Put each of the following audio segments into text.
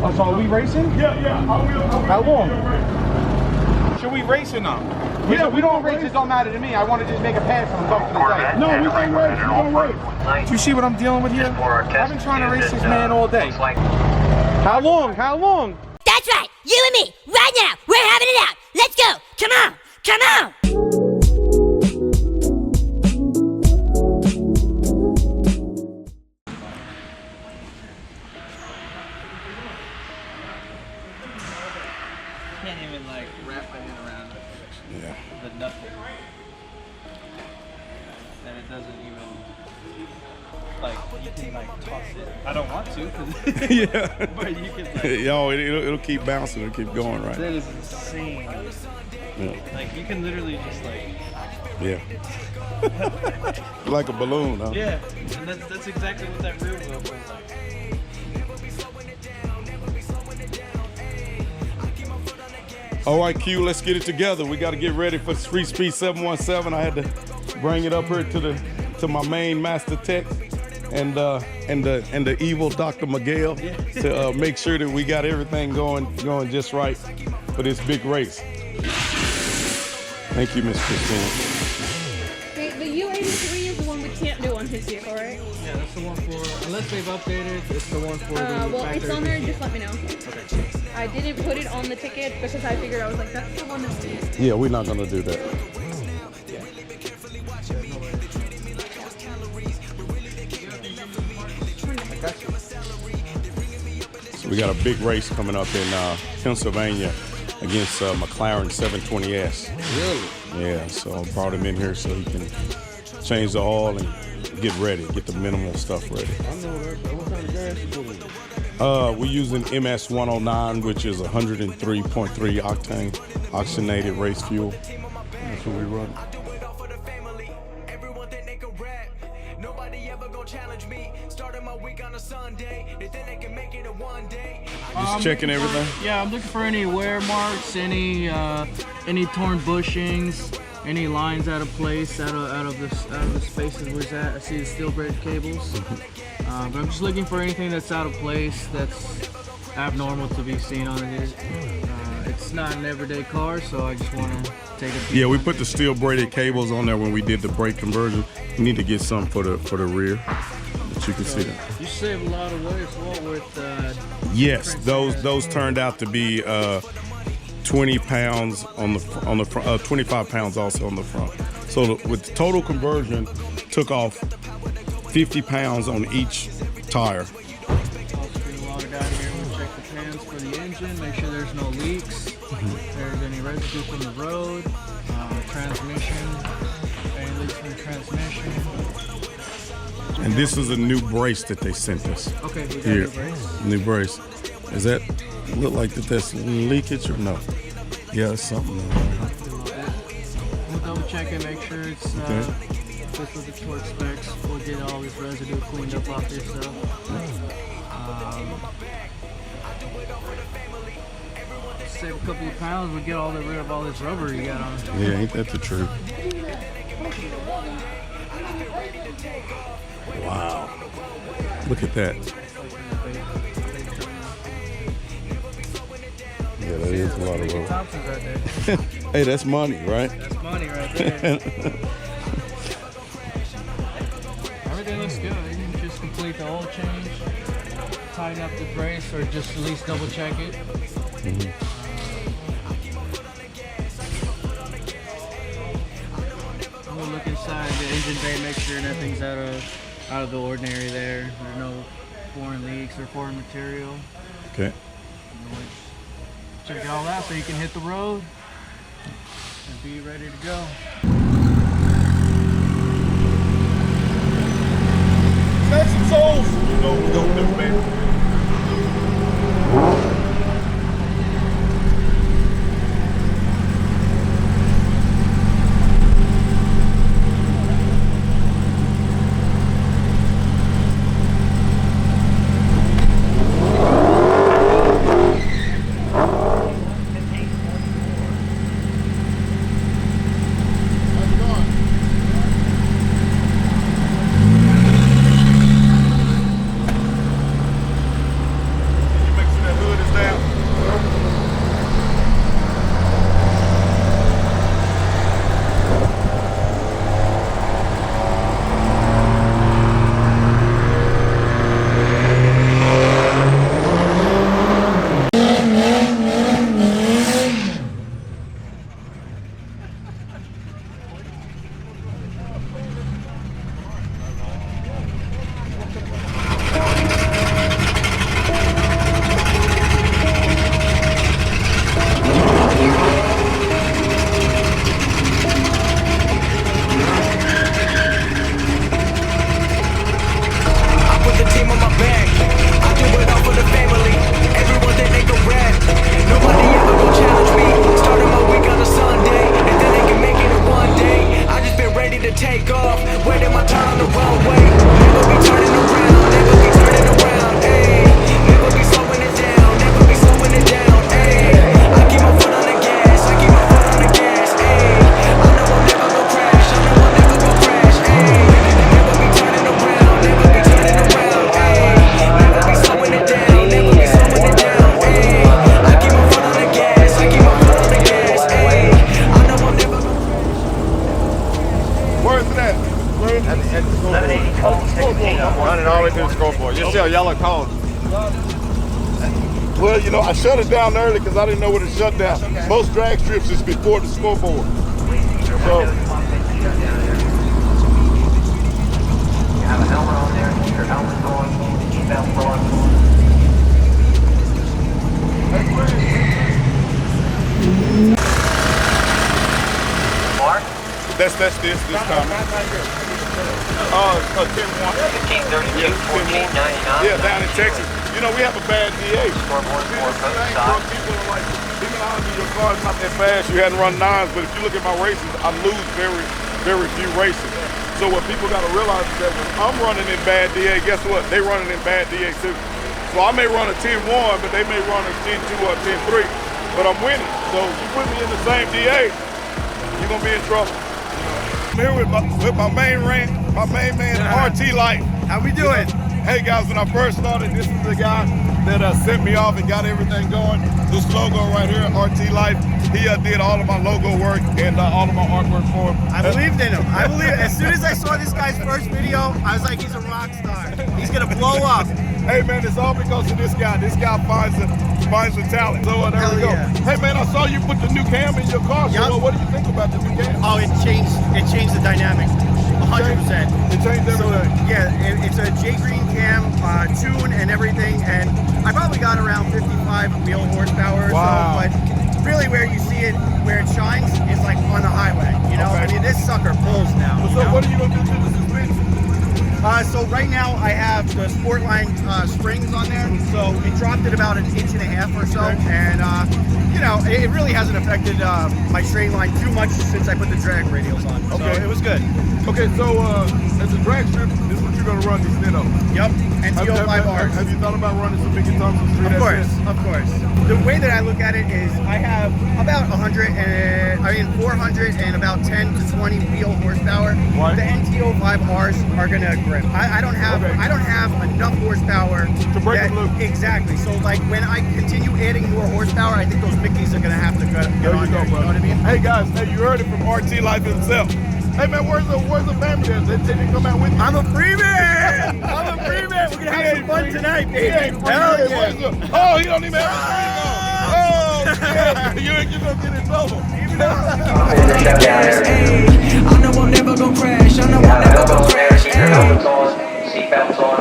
Oh, so are we racing? Yeah. I will. How long? Should we race or not? Yeah, we don't race. It don't matter to me. I want to just make a pass and go for the day. No, we don't race. We don't race. Do you see what I'm dealing with here? I've been trying to race this man all day. How long? How long? That's right. You and me, right now. We're having it out. Let's go. Come on. Come on. Can't even like wrap my head around the nothing. And it doesn't even like you can like toss it. I don't want to, cause Yeah. but you can like, Yo, it'll keep bouncing. It'll keep going, right? that is insane. Yeah. Like you can literally just like Yeah. Like a balloon, huh? yeah, and that's exactly what that rear wheel was like. All right, Q, let's get it together. We got to get ready for Street Speed 717. I had to bring it up here to my main master tech and the evil Dr. Miguel to make sure that we got everything going just right for this big race. Thank you, Miss Christine. Okay, the U83 is the one we can't do on his vehicle, right? Yeah, that's the one for, unless they've updated, it's the one for the Well, it's factory. on there, just let me know. Okay. I didn't put it on the ticket because I figured, I was like, that's the one that's used. Yeah, we're not gonna do that. So we got a big race coming up in Pennsylvania against McLaren 720S. Really? Yeah, so I brought him in here so he can change the oil and get ready, get the minimal stuff ready. I know that. What kind of gas you put in? We're using MS 109, which is 103.3 octane oxygenated race fuel. That's what we run. Just checking everything. Yeah, I'm looking for any wear marks, any torn bushings, any lines out of place, out of the spaces where it's at. I see the steel braided cables. But I'm just looking for anything that's out of place, that's abnormal to be seen on it. It's not an everyday car, so I just want to take a peek. Yeah, we put the steel braided cables on there when we did the brake conversion. We need to get some for the rear, but you can see that. You save a lot of weight as well with. Yes, those turned out to be 20 pounds on the front, 25 pounds also on the front. So with the total conversion, took off 50 pounds on each tire. Also get a water down here. We'll check the pans for the engine, make sure there's no leaks. If there's any residue from the road, transmission, any leaks from the transmission. And this is a new brace that they sent us. Okay, we got Here, new brace. new brace. Is that look like that's leakage or no? Yeah, it's something. We'll double check it, make sure it's fits with the torque specs. We'll get all this residue cleaned up off your stuff. Save a couple of pounds, we'll get rid of all this rubber you got on. Yeah, ain't that the truth? Wow. Look at that. Yeah, that is a lot of rubber. Thompson's right there. Hey, that's money, right? That's money right there. Everything looks good. You can just complete the oil change, tighten up the brace, or just at least double check it. I'm gonna look inside the engine bay, make sure nothing's out of the ordinary there. There's no foreign leaks or foreign material. Okay. Check it all out so you can hit the road and be ready to go. Snatch some souls. You know what we're gonna do, baby. Well, you know, I shut it down early because I didn't know when to shut down. Okay. Most drag strips is before the scoreboard. So. You have a helmet on there, keep your helmet going, keep that going. Mark? That's this time. 10-1. 1532, Yeah, 1499. yeah, down in Texas. You know, we have a bad DA. Scoreboard for both People sides. are like, even honestly, your car's not that fast. You hadn't run 9s, but if you look at my races, I lose very few races. So what people got to realize is that when I'm running in bad DA, guess what? They running in bad DA too. So I may run a 10-1, but they may run a 10-2 or a 10-3, but I'm winning. So if you put me in the same DA, you're gonna be in trouble. I'm here with my main man, RT Light. How we doing? Hey guys, when I first started, this is the guy that sent me off and got everything going. This logo right here, RT Light. He did all of my logo work and all of my artwork for him. I believed in him. I believe. As soon as I saw this guy's first video, I was like, he's a rock star. He's gonna blow up. Hey man, it's all because of this guy. This guy finds the talent. So there we go. Yeah. Hey man, I saw you put the new cam in your car. So what do you think about the new cam? Oh, it changed the dynamic. 100%. It changed everything. So, yeah, it's a J Green cam, tune and everything, and I probably got around 55 wheel horsepower. Wow. So, but really where you see it, where it shines, is like on the highway. You know, Okay. I mean, this sucker pulls now. So you know? what are you gonna do to the suspension? So right now I have the Sportline springs on there, so it dropped it about 1.5 inches or so, and you know, it really hasn't affected my straight line too much since I put the drag radials on. Okay. So it was good. Okay, so as a drag strip, this is what you're gonna run instead of. Yep, and TO5Rs. Have you thought about running some bigger tons of street? Of course. The way that I look at it is I have about 400 and about 10 to 20 wheel horsepower. Right. The NTO5Rs are gonna grip. I don't have enough horsepower to break them loose. Exactly. So like when I continue adding more horsepower, I think those Mickeys are gonna have to get on there. You know what I mean? Hey guys, hey, you heard it from RT Life himself. Hey man, where's the family at? They didn't come out with you. I'm a free man. I'm a free man. We're gonna have some fun tonight, baby. Hell yeah. Oh, he don't even have a screen on. Oh, shit. You're gonna get in trouble. I know I'm never gonna crash. I know I'm never gonna crash. Keep your helmets on, seatbelts on.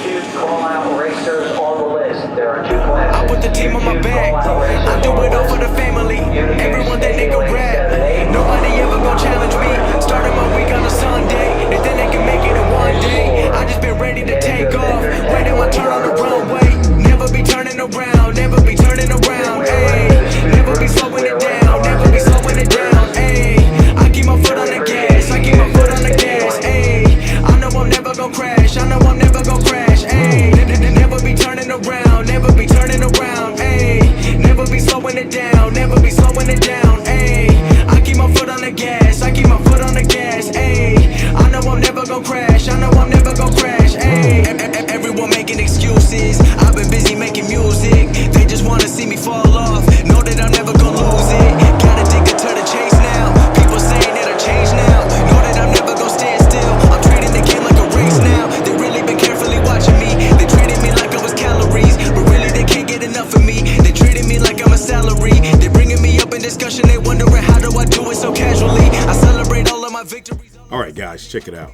Two call-out racers on the list. There are 2 classes. I put the team on my back. I do it all for the family. Everyone that nigga rap. Nobody ever gonna challenge me. Started my week on a Sunday. They think they can make it in one day. I just been ready to take off. Waiting my turn on the runway. Never be turning around. Never be turning around. Ayy. Never be slowing it down. Never be slowing it down. Ayy. I keep my foot on the gas. I keep my foot on the gas. Ayy. I know I'm never gonna crash. I know I'm never gonna crash. Ayy. Never be turning around. Never be turning around. Ayy. Never be slowing it down. Never be slowing it down. Ayy. I keep my foot on the gas. I keep my foot on the gas. Ayy. I know I'm never gonna crash. I know I'm never gonna crash. Ayy. Everyone making excuses. I've been busy making music. They just wanna see me fall off. Know that I'm never gonna lose it. Gotta dig it to the chase now. People saying that I changed now. Know that I'm never gonna stand still. I'm treating the game like a race now. They really been carefully watching me. They treated me like I was calories, but really they can't get enough of me. They treated me like I'm a salary. They bringing me up in discussion. They wondering how do I do it so casually. I celebrate all of my victories. All right, guys, check it out.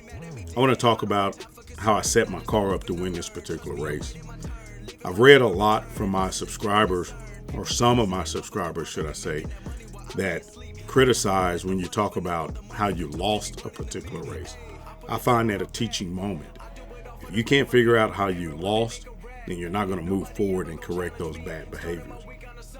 I want to talk about how I set my car up to win this particular race. I've read a lot from my subscribers, or some of my subscribers, should I say, that criticize when you talk about how you lost a particular race. I find that a teaching moment. If you can't figure out how you lost, then you're not going to move forward and correct those bad behaviors.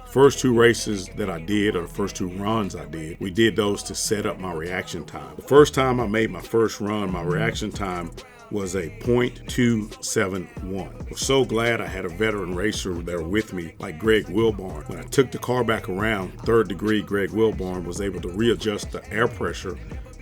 First 2 races that I did, or the first 2 runs I did, we did those to set up my reaction time. The first time I made my first run, my reaction time was a .271. I was so glad I had a veteran racer there with me, like Greg Wilborn. When I took the car back around, 3rd degree, Greg Wilborn was able to readjust the air pressure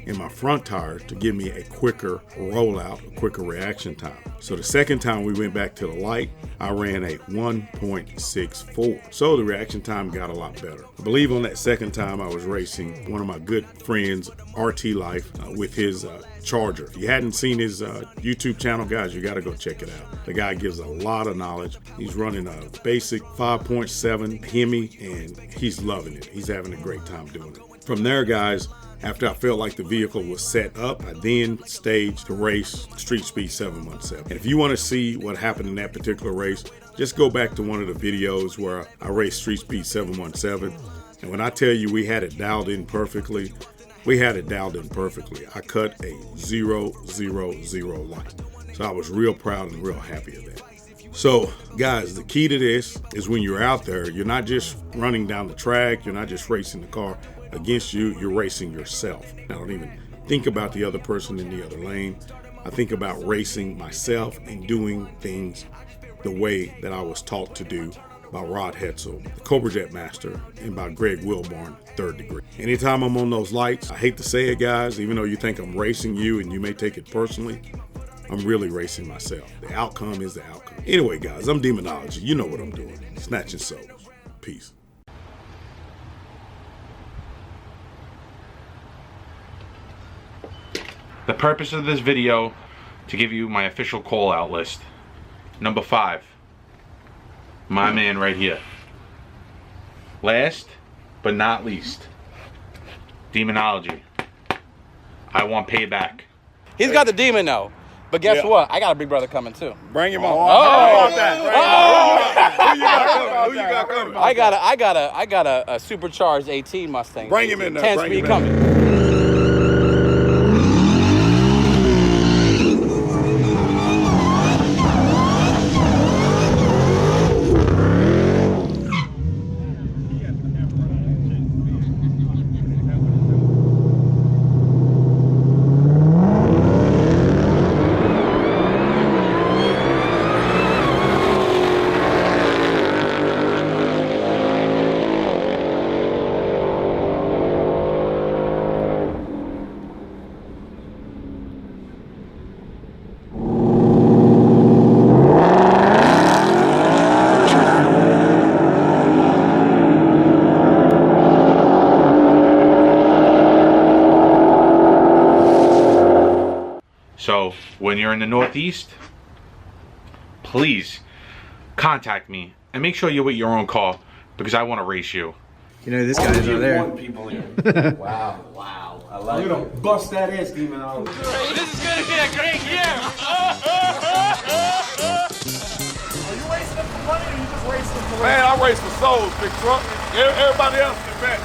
in my front tires to give me a quicker rollout, a quicker reaction time. So the second time we went back to the light, I ran a 1.64. So the reaction time got a lot better. I believe on that second time I was racing one of my good friends, RT Life, with his Charger. If you hadn't seen his YouTube channel, guys, you got to go check it out. The guy gives a lot of knowledge. He's running a basic 5.7 Hemi, and he's loving it. He's having a great time doing it. From there, guys, after I felt like the vehicle was set up, I then staged the race, Street Speed 717. And if you want to see what happened in that particular race, just go back to one of the videos where I raced Street Speed 717. And when I tell you we had it dialed in perfectly, we had it dialed in perfectly. I cut a 000 light. So I was real proud and real happy of that. So guys, the key to this is when you're out there, you're not just running down the track, you're not just racing the car against you, you're racing yourself. I don't even think about the other person in the other lane. I think about racing myself and doing things the way that I was taught to do by Rod Hetzel, the Cobra Jet Master, and by Greg Wilborn, 3rd Degree. Anytime I'm on those lights, I hate to say it, guys, even though you think I'm racing you and you may take it personally, I'm really racing myself. The outcome is the outcome. Anyway, guys, I'm Demonology. You know what I'm doing. Snatching souls. Peace. The purpose of this video, to give you my official call out list. Number 5, my man right here. Last but not least, Demonology. I want payback. He's got the demon though. But guess what? I got a big brother coming too. Bring him on. Who you got coming? I got a supercharged AT Mustang. Bring him in there. 10-speed coming. So when you're in the Northeast, please contact me and make sure you're with your own car because I want to race you. You know this guy's over there. People here. Wow, wow. I like it. We're gonna bust that ass, Demonology. This is gonna be a great year. Are you racing them for money or you just racing them for race? Man, I race for souls, big truck. Everybody else can bet.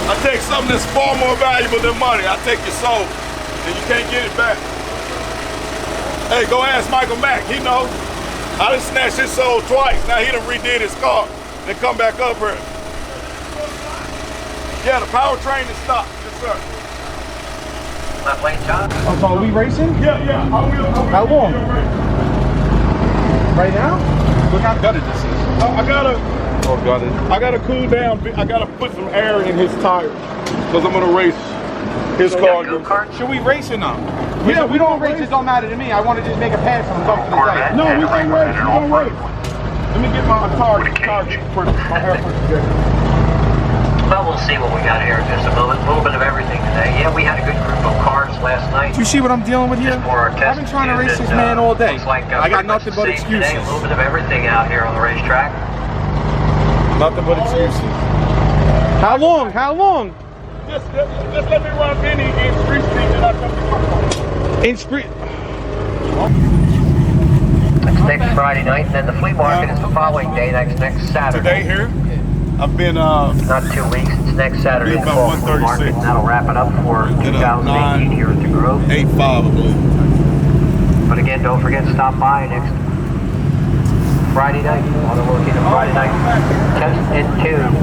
I take something that's far more valuable than money. I take your soul, and you can't get it back. Hey, go ask Michael Mack. He knows. I done snatched his soul twice. Now he done redid his car, then come back up here. Yeah, the powertrain is stopped. Yes, sir. Left lane, John. Oh, so are we racing? Yeah. How long? Right now? Look how gutted this is. I gotta cool down. I gotta put some air in his tires because I'm gonna race his car. Should we race or not? Yeah, we don't race. It don't matter to me. I want to just make a pass on the day. No, we don't race. We don't race. Let me get my car hair put together. Well, we'll see what we got here in just a moment. A little bit of everything today. Yeah, we had a good group of cars last night. Do you see what I'm dealing with here? I've been trying to race this man all day. Like, I got nothing but excuses. Today. A little bit of everything out here on the racetrack. Nothing but excuses. How long? How long? Just let me run Penny in Street Street and I'll come to you. In Street? It's next Friday night, and then the flea market is the following day, next Saturday. Today here, I've been not 2 weeks, it's next Saturday, the fall flea market, and that'll wrap it up for 2018 here at the Grove. 8-5, I believe. But again, don't forget to stop by next Friday night, on the located Friday night.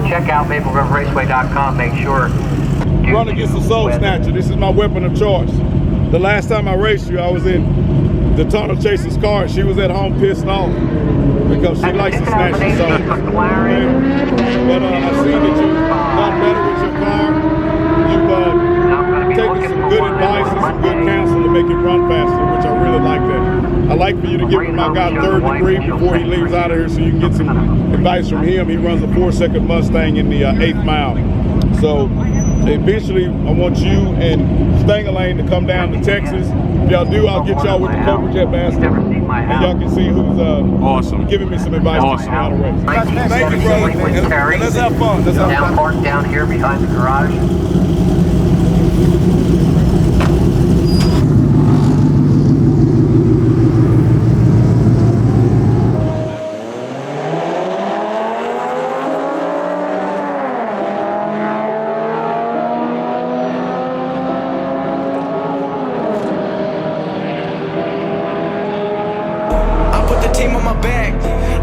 Check out MapleRiverRaceway.com. Make sure run against the Soul Snatcher. This is my weapon of choice. The last time I raced you, I was in the tunnel chaser's car. She was at home pissed off because she likes to snatch the song. Okay? But I see that you got better with your car. You've taken some good advice and some good counsel to make it run faster, which I really like that. I like for you to give my guy third degree before he leaves out of here so you can get some advice from him. He runs a 4-second Mustang in the 8th mile. So eventually I want you and Stangerlane to come down to Texas. If y'all do, I'll get y'all with the Cobra Jet Master, and y'all can see who's awesome, giving me some advice on how to race. Thank you, brother. And let's have fun. Let's have fun. Parked down here behind the garage. Team on my back,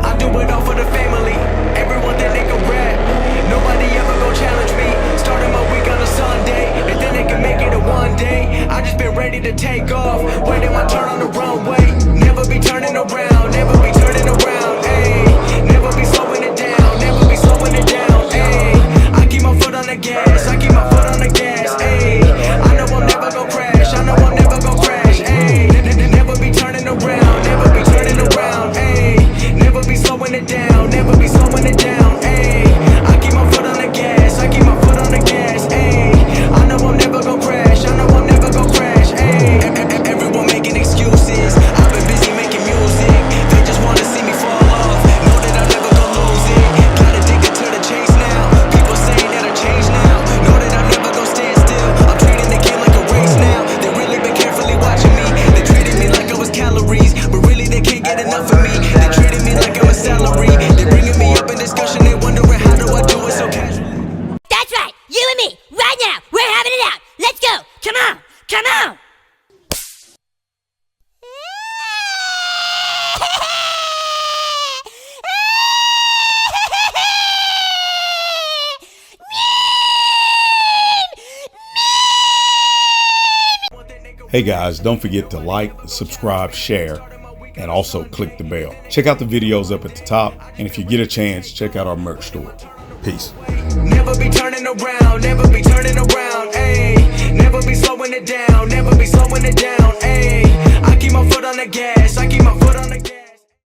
I do it all for the family. Everyone that they can rap, nobody ever gon' challenge me. Starting my week on a Sunday, and then they can make it a one day. I just been ready to take off, waiting my turn on the runway. Never be turning around, never be turning around, ayy. Never be slowing it down, never be slowing it down, ayy. I keep my foot on the gas, I keep my foot on the gas, ayy. I know I'm never gon' crash, I know I'm never gon' crash, ayy. Never be turning around, never be turning around, ayy. Never be slowing it down, never be slowing it down, ayy. I keep my foot on the gas, I keep my foot on the gas, ayy. I know I'm never gon' crash, I know I'm never gon' crash, ayy. Everyone making excuses, I've been busy making music. They just wanna see me fall off, know that I'm never gon' lose it. Got addicted to the chase now, people saying that I changed now. Know that I'm never gon' stand still, I'm treating the game like a race now. They really been carefully watching me, they treated me like I was calories, but really they can't get enough of me. They treated me like I'm a salary, they bringing me up in discussion, they wondering how do I do it so casual. That's right, you and me, right now, we're having it out. Let's go, come on, come on. Hey guys, don't forget to like, subscribe, share, and also click the bell. Check out the videos up at the top, and if you get a chance, check out our merch store. Peace. Never be turning around, never be turning around, ayy. Never be slowing it down, never be slowing it down, ayy. I keep my foot on the gas, I keep my